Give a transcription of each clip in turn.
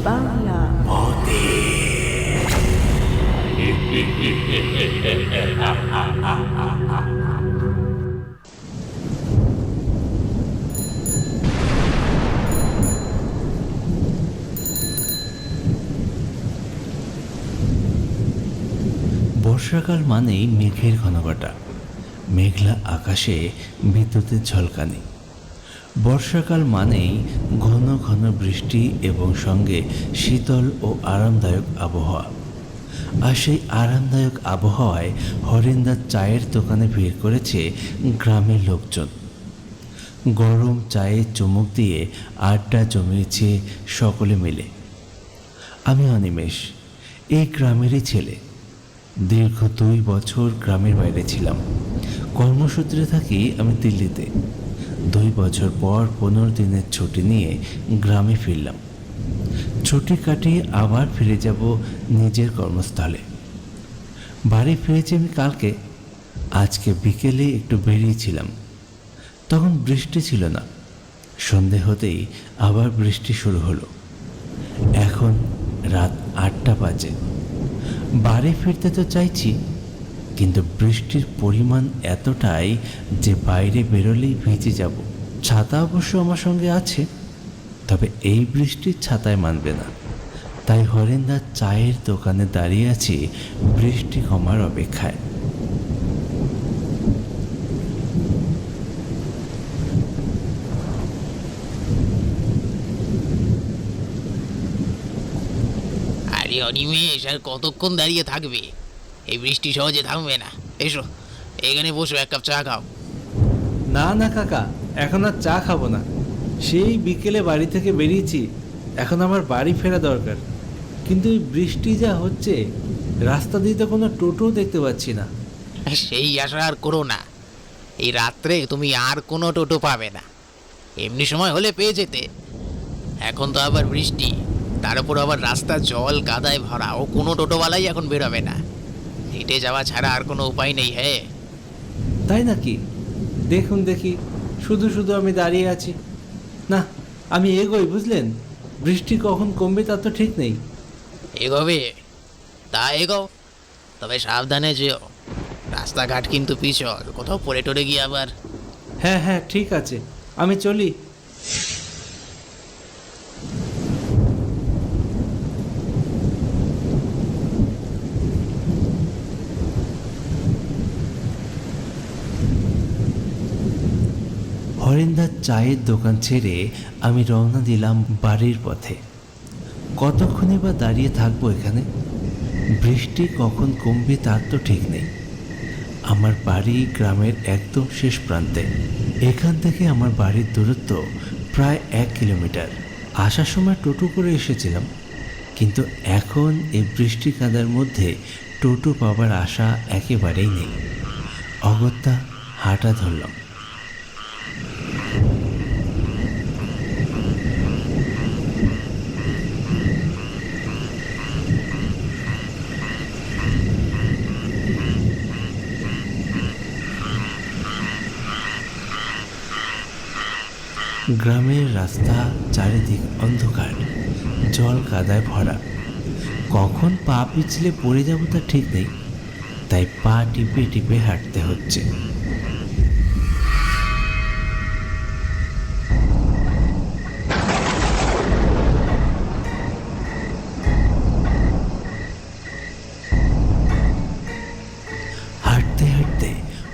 বাংলা। বর্ষাকাল মানেই মেঘের ঘনঘটা, মেঘলা আকাশে বিদ্যুতের ঝলকানি। বর্ষাকাল মানেই ঘন ঘন বৃষ্টি এবং সঙ্গে শীতল ও আরামদায়ক আবহাওয়া। আর সেই আরামদায়ক আবহাওয়ায় হরিণদার চায়ের দোকানে ভিড় করেছে গ্রামের লোকজন। গরম চায়ে চুমুক দিয়ে আড্ডা জমিয়েছে সকলে মিলে। আমি অনিমেষ, এই গ্রামেরই ছেলে। দীর্ঘ 2 বছর গ্রামের বাইরে ছিলাম। কর্মসূত্রে থাকি আমি দিল্লিতে। 2 বছর পর 15 দিনের ছুটি নিয়ে গ্রামে ফিরলাম। ছুটি কাটিয়ে আবার ফিরে যাব নিজের কর্মস্থলে। বাড়ি ফিরেছি আমি কালকে। আজকে বিকেলে একটু বেরিয়েছিলাম, তখন বৃষ্টি ছিল না। সন্ধে হতেই আবার বৃষ্টি শুরু হলো। এখন রাত 8টা বাজে। বাড়ি ফিরতে তো চাইছি, কিন্তু বৃষ্টির পরিমাণ এতটাই যে বাইরে বেরোলেই ভিজে যাব। ছাতা অবশ্য আমার সঙ্গে আছে, তবে এই বৃষ্টির ছাতায় মানবে না। তাই হরেন্দার চায়ের দোকানে দাঁড়িয়ে আছি বৃষ্টি কমার অপেক্ষায়। আরে অনিমেষ, আর কতক্ষণ দাঁড়িয়ে থাকবে? এই বৃষ্টি সহজে থামবে না। এসো এখানে বসো, 1 কাপ চা খাও। না না কাকা, এখন আর চা খাবো না। সেই বিকেলে বাড়ি থেকে বেরিয়েছি, এখন আমার বাড়ি ফেরা দরকার। কিন্তু এই বৃষ্টি যা হচ্ছে, রাস্তা দিয়ে তো কোনো টোটোও দেখতে পাচ্ছি না। সেই আশা আর করো না, এই রাত্রে তুমি আর কোনো টোটো পাবে না। এমনি সময় হলে পেয়ে যেতে, এখন তো আবার বৃষ্টি, তার উপর আবার রাস্তা জল কাদায় ভরা, ও কোনো টোটোওয়ালাই এখন বেরোবে না। হেঁটে যাওয়া ছাড়া আর কোনো উপায় নেই। হ্যাঁ, তাই নাকি? দেখুন দেখি, শুধু শুধু আমি দাঁড়িয়ে আছি। না, আমি এগোই, বুঝলেন? বৃষ্টি কখন কমবে তা তো ঠিক নেই। এগোবে তা এগো, তবে সাবধানে যেও। রাস্তাঘাট কিন্তু পিছল, কোথাও পড়ে টরে গিয়ে আবার। হ্যাঁ হ্যাঁ, ঠিক আছে, আমি চলি। হরেন্দার চায়ের দোকান ছেড়ে আমি রওনা দিলাম বাড়ির পথে। কতক্ষণই বা দাঁড়িয়ে থাকবো এখানে? বৃষ্টি কখন কমবে তার তো ঠিক নেই। আমার বাড়ি গ্রামের একদম শেষ প্রান্তে। এখান থেকে আমার বাড়ির দূরত্ব প্রায় 1 কিলোমিটার। আসার সময় টোটো করে এসেছিলাম, কিন্তু এখন এই বৃষ্টি কাদার মধ্যে টোটো পাওয়ার আশা একেবারেই নেই। অগত্যা হাঁটা ধরলাম। গ্রামের রাস্তা চারিদিক অন্ধকার, জল কাদায় ভরা। কখন পা পিছলে পড়ে যাব তা ঠিক নেই, তাই পা টিপে টিপে হাঁটতে হচ্ছে। হাঁটতে হাঁটতে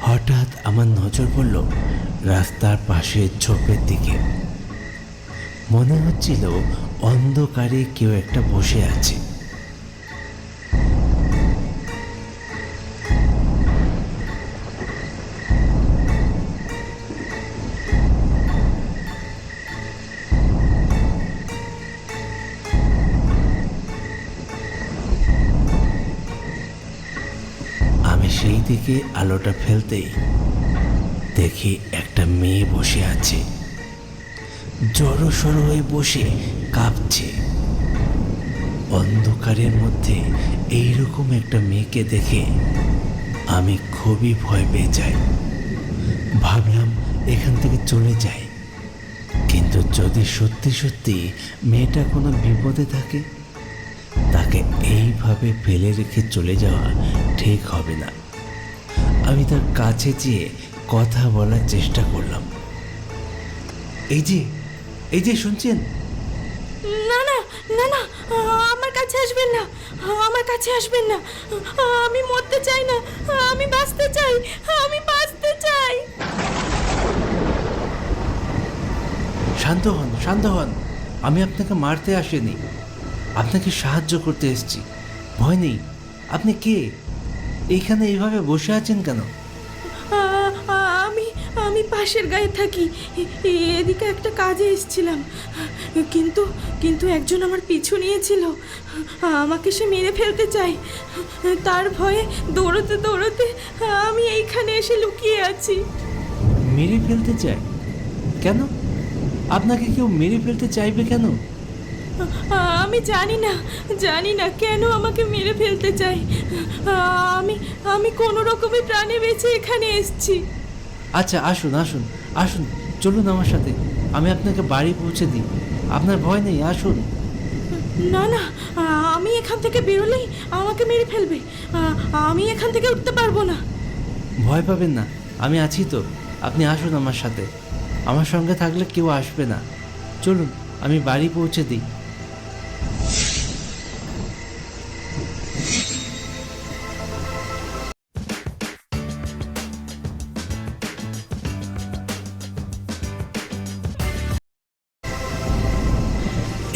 হঠাৎ আমার নজর পড়ল রাস্তার পাশে ঝোপের দিকে। মনে হচ্ছিল অন্ধকারে কেউ একটা বসে আছে। আমি সেই দিকে আলোটা ফেলতেই দেখি একটা মেয়ে বসে আছে, জড়সড় হয়ে বসে কাঁপছে। অন্ধকারের মধ্যে এইরকম একটা মেয়েকে দেখে আমি খুবই ভয় পেয়ে যাই। ভাবলাম এখান থেকে চলে যাই, কিন্তু কিন্তু যদি সত্যি সত্যি মেয়েটা কোনো বিপদে থাকে, তাকে এইভাবে ফেলে রেখে চলে যাওয়া ঠিক হবে না। আমি তার কাছে যেয়ে কথা বলার চেষ্টা করলাম। এই যে শুনছেন? না না না না, আমার কাছে আসবেন না, আমার কাছে আসবেন না। আমি মরতে চাই না, আমি বাঁচতে চাই, আমি বাঁচতে চাই। শান্ত হন, শান্ত হন। আমি আপনাকে মারতে আসিনি, আপনাকে সাহায্য করতে এসেছি। ভয় নেই। আপনি কে? এইখানে এইভাবে বসে আছেন কেন? আমি আমি পাশের গায়ে থাকি। এদিকে একটা কাজে এসেছিলাম, কিন্তু কিন্তু একজন আমার পিছু নিয়েছিল। আমাকে সে মেরে ফেলতে চায়। তার ভয়ে দৌড়তে দৌড়তে আমি এইখানে এসে লুকিয়ে আছি। মেরে ফেলতে চায়? কেন? আপনাকে কেউ মেরে ফেলতে চাইবে কেন? আমি জানি না কেন আমাকে মেরে ফেলতে চাই। আমি আমি কোনো রকমে প্রাণে বেঁচে এখানে এসেছি। আচ্ছা, আসুন আসুন আসুন, চলুন আমার সাথে, আমি আপনাকে বাড়ি পৌঁছে দিই। আপনার ভয় নেই, আসুন। না না, আমি এখান থেকে বেরোলেই আমাকে মেরে ফেলবে। আমি এখান থেকে উঠতে পারবো না। ভয় পাবেন না, আমি আছি তো। আপনি আসুন আমার সাথে, আমার সঙ্গে থাকলে কেউ আসবে না। চলুন, আমি বাড়ি পৌঁছে দিই।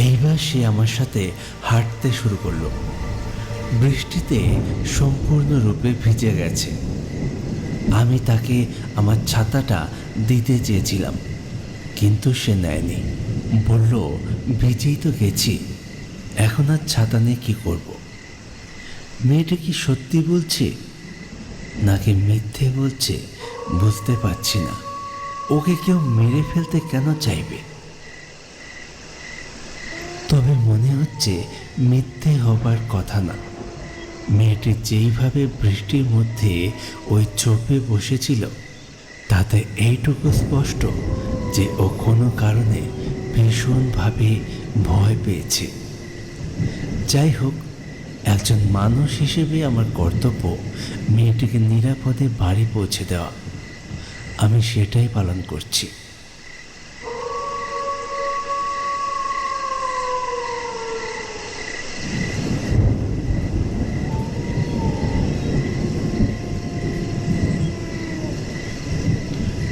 এইবার সে আমার সাথে হাঁটতে শুরু করলো। বৃষ্টিতে সম্পূর্ণরূপে ভিজে গেছে। আমি তাকে আমার ছাতাটা দিতে চেয়েছিলাম, কিন্তু সে নেয়নি। বলল, ভিজেই তো গেছি, এখন আর ছাতা নিয়ে কী করব? মেয়েটা কি সত্যি বলছে নাকি মিথ্যে বলছে বুঝতে পারছি না। ওকে কেউ মেরে ফেলতে কেন চাইবে? তবে মনে হচ্ছে মিথ্যে হবার কথা না। মেয়েটি যেইভাবে বৃষ্টির মধ্যে ওই চোপে বসেছিল, তাতে এইটুকু স্পষ্ট যে ও কোনো কারণে ভীষণভাবে ভয় পেয়েছে। যাই হোক, একজন মানুষ হিসেবে আমার কর্তব্য মেয়েটিকে নিরাপদে বাড়ি পৌঁছে দেওয়া। আমি সেটাই পালন করছি।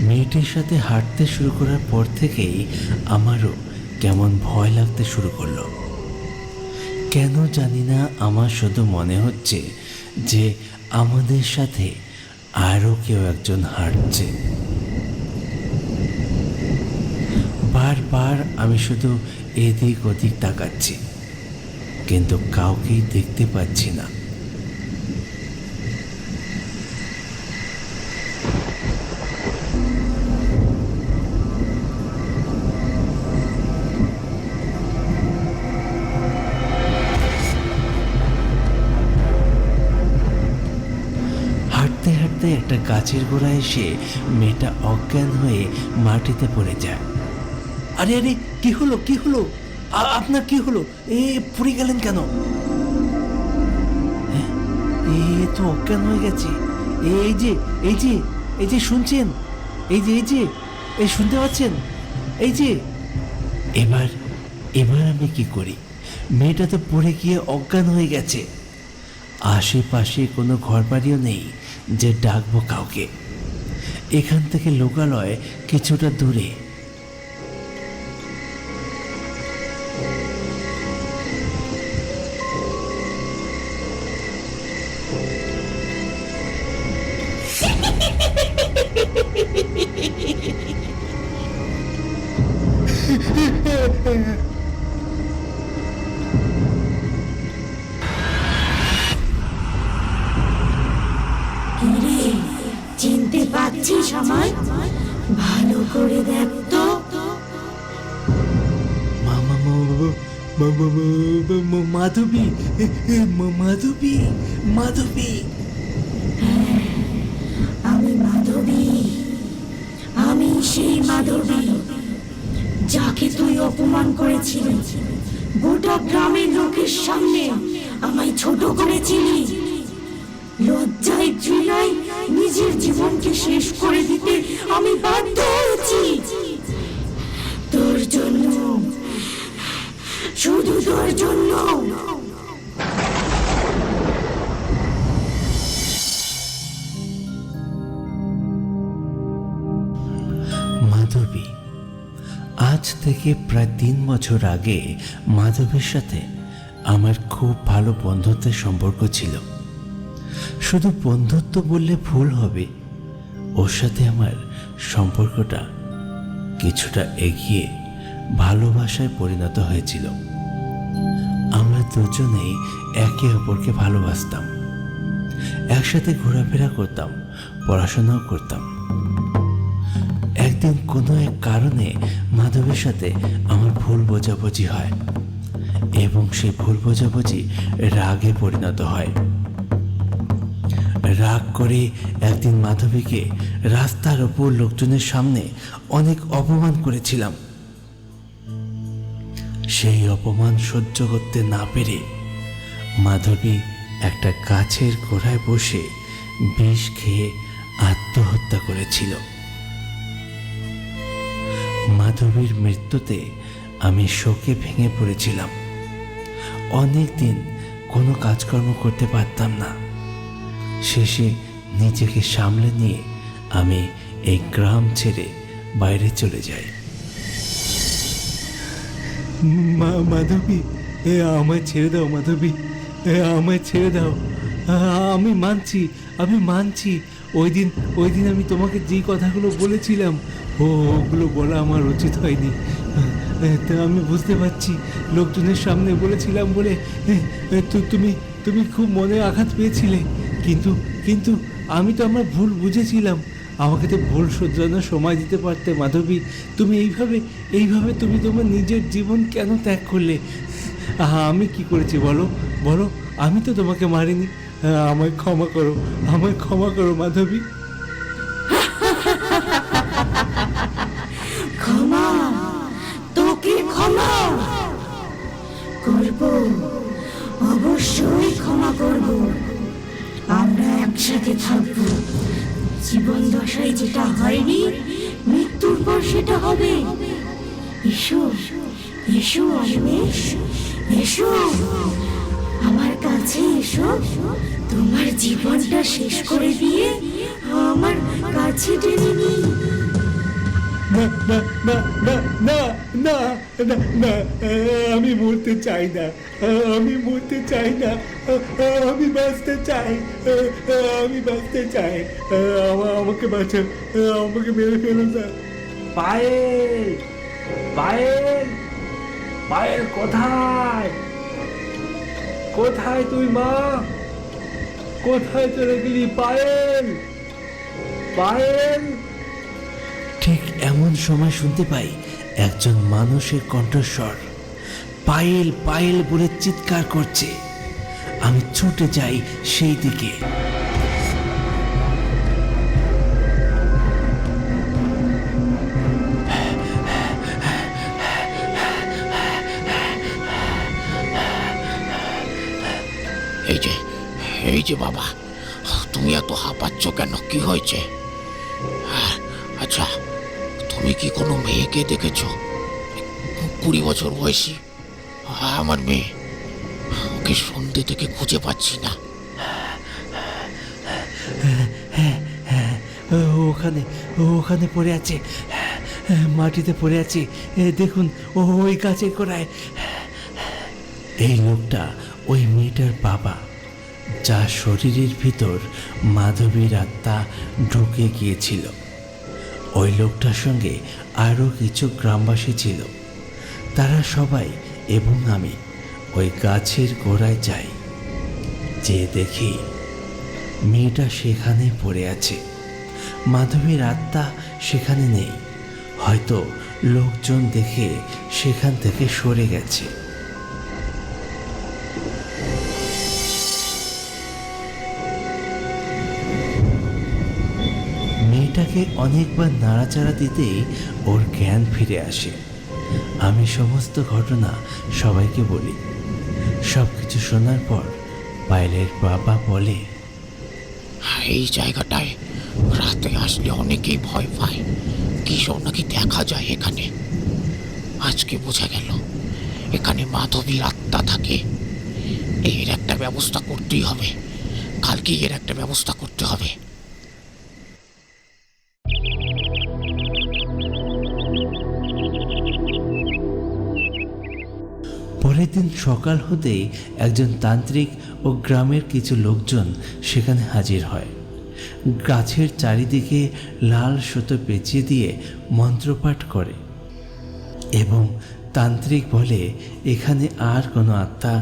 মেয়েটির সাথে হাঁটতে শুরু করার পর থেকেই আমারও কেমন ভয় লাগতে শুরু করলো। কেন জানি না, আমার শুধু মনে হচ্ছে যে আমাদের সাথে আরও কেউ একজন হাঁটছে। বারবার আমি শুধু এদিক ওদিক তাকাচ্ছি, কিন্তু কাউকেই দেখতে পাচ্ছি না। হাঁটতে হাঁটতে একটা গাছের গোড়ায় এসে মেয়েটা অজ্ঞান হয়ে মাটিতে পড়ে যায়। আরে আরে, কি হলো কি হলো? আপনার কি হলো? পড়ে গেলেন কেন? হ্যাঁ, এ তো অজ্ঞান হয়ে গেছে। এই যে এই যে এই যে শুনছেন? এই শুনতে পাচ্ছেন? এই যে এবার এবার আমি কি করি? মেয়েটা তো পড়ে গিয়ে অজ্ঞান হয়ে গেছে। আশেপাশে কোনো ঘরবাড়িও নেই যে ডাকবো কাউকে। এখান থেকে লোকালয় কিছুটা দূরে। চিনতে পারছিস আমায়? ভালো করে দেখ তো। মাধবী, মাধবী, মাধবী। আমি মাধবী, আমি সেই মাধবী যাকে তুই অপমান করেছিলি, গোটা গ্রামের লোকের সামনে আমায় ছোট করেছিলি। লজ্জায় ঘৃণায় নিজের জীবনকে শেষ করে দিতে আমি বাধ্য হয়েছি তোর জন্য, শুধু তোর জন্য। মাধবী। আজ থেকে প্রায় 3 বছর আগে মাধবীর সাথে আমার খুব ভালো বন্ধুত্বের সম্পর্ক ছিল। শুধু বন্ধুত্ব বললে ভুল হবে, ওর সাথে আমার সম্পর্কটা কিছুটা এগিয়ে ভালোবাসায় পরিণত হয়েছিল। আমরা দুজনেই একে অপরকে ভালোবাসতাম, একসাথে ঘোরাফেরা করতাম, পড়াশোনাও করতাম। একদিন কোনো এক কারণে মাধবের সাথে আমার ভুল বোঝাবুঝি হয় এবং সেই ভুল বোঝাবুঝি রাগে পরিণত হয়। রাগ করে একদিন মাধবীকে রাস্তার ওপর লোকজনের সামনে অনেক অপমান করেছিলাম। সেই অপমান সহ্য করতে না পেরে মাধবী একটা গাছের গোড়ায় বসে বিষ খেয়ে আত্মহত্যা করেছিল। মাধবীর মৃত্যুতে আমি শোকে ভেঙে পড়েছিলাম। অনেক দিন কোনো কাজকর্ম করতে পারতাম না। শেষে নিজেকে সামলে নিয়ে আমি এই গ্রাম ছেড়ে বাইরে চলে যাই। মাধবী, আমায় ছেড়ে দাও মাধবী, আমায় ছেড়ে দাও। আমি মানছি ওই দিন আমি তোমাকে যেই কথাগুলো বলেছিলাম ওগুলো বলা আমার উচিত হয়নি। তা আমি বুঝতে পারছি, লোকজনের সামনে বলেছিলাম বলে তুমি খুব মনে আঘাত পেয়েছিলে, কিন্তু আমি তো আমার ভুল বুঝেছিলাম। আমাকে তো ভুল শোধরানোর সময় দিতে পারতে মাধবী। তুমি এইভাবে তুমি তোমার নিজের জীবন কেন ত্যাগ করলে? আমি কি করেছি বলো, আমি তো তোমাকে মারিনি। আমায় ক্ষমা করো মাধবী। ক্ষমা? তোকে ক্ষমা করব, অবশ্যই ক্ষমা করব। আমরা একসাথে থাকব। জীবন দশায় যেটা হয়নি, মৃত্যুর পর সেটা হবে। এসো অনিমেষ, এসো আমার কাছে, এসো। তোমার জীবনটা শেষ করে দিয়ে আমার কাছে টেনে নিই। না না না না না না না না, আমি মরতে চাই না, আমি বাঁচতে চাই। আমাকে বাঁচাও, আমাকে মেরে ফেলো না। পায়েল কোথায় তুই মা? কোথায় চলে গেলি পায়েল? ঠিক এমন সময় শুনতে পাই একজন মানুষের কণ্ঠস্বর পায়েল বলে চিৎকার করছে। আমি ছুটে যাই সেই দিকে। এই যে বাবা, তুমি এত হাঁপাচ্ছ কেন? কি হয়েছে? আচ্ছা, তুমি কি কোনো মেয়েকে দেখেছো? 20 বছর বয়সী আমার মেয়ে, ওকে সন্ধ্যে থেকে খুঁজে পাচ্ছি না। ওখানে পড়ে আছে, মাটিতে পড়ে আছে, দেখুন ওই গাছের গোড়ায়। এই লোকটা ওই মেয়েটার বাবা, যার শরীরের ভিতর মাধবীর আত্মা ঢুকে গিয়েছিল। ওই লোকটার সঙ্গে আরও কিছু গ্রামবাসী ছিল। তারা সবাই এবং আমি ওই গাছের গোড়ায় যাই, যে দেখি মেয়েটা সেখানে পড়ে আছে। মাধবীর আত্মা সেখানে নেই, হয়তো লোকজন দেখে সেখান থেকে সরে গেছে। মেয়েটাকে অনেকবার নাড়াচাড়া দিতেই ওর জ্ঞান ফিরে আসে। আমি সমস্ত ঘটনা সবাইকে বলি। সব কিছু শোনার পর পায়েলের বাবা বলে, এই জায়গাটায় রাতে আসলে অনেকেই ভয় পায়, কিশোর নাকি দেখা যায় এখানে। আজকে বোঝা গেল এখানে মাধবীর আত্মা থাকে। এর একটা ব্যবস্থা করতেই হবে, কালকে এর একটা ব্যবস্থা করতে হবে। পরের দিন সকাল হতেই একজন তান্ত্রিক ও গ্রামের কিছু লোকজন সেখানে হাজির হয়। গাছের চারিদিকে লাল সুতো পেঁচিয়ে দিয়ে মন্ত্রপাঠ করে এবং তান্ত্রিক বলে এখানে আর কোনো আত্মা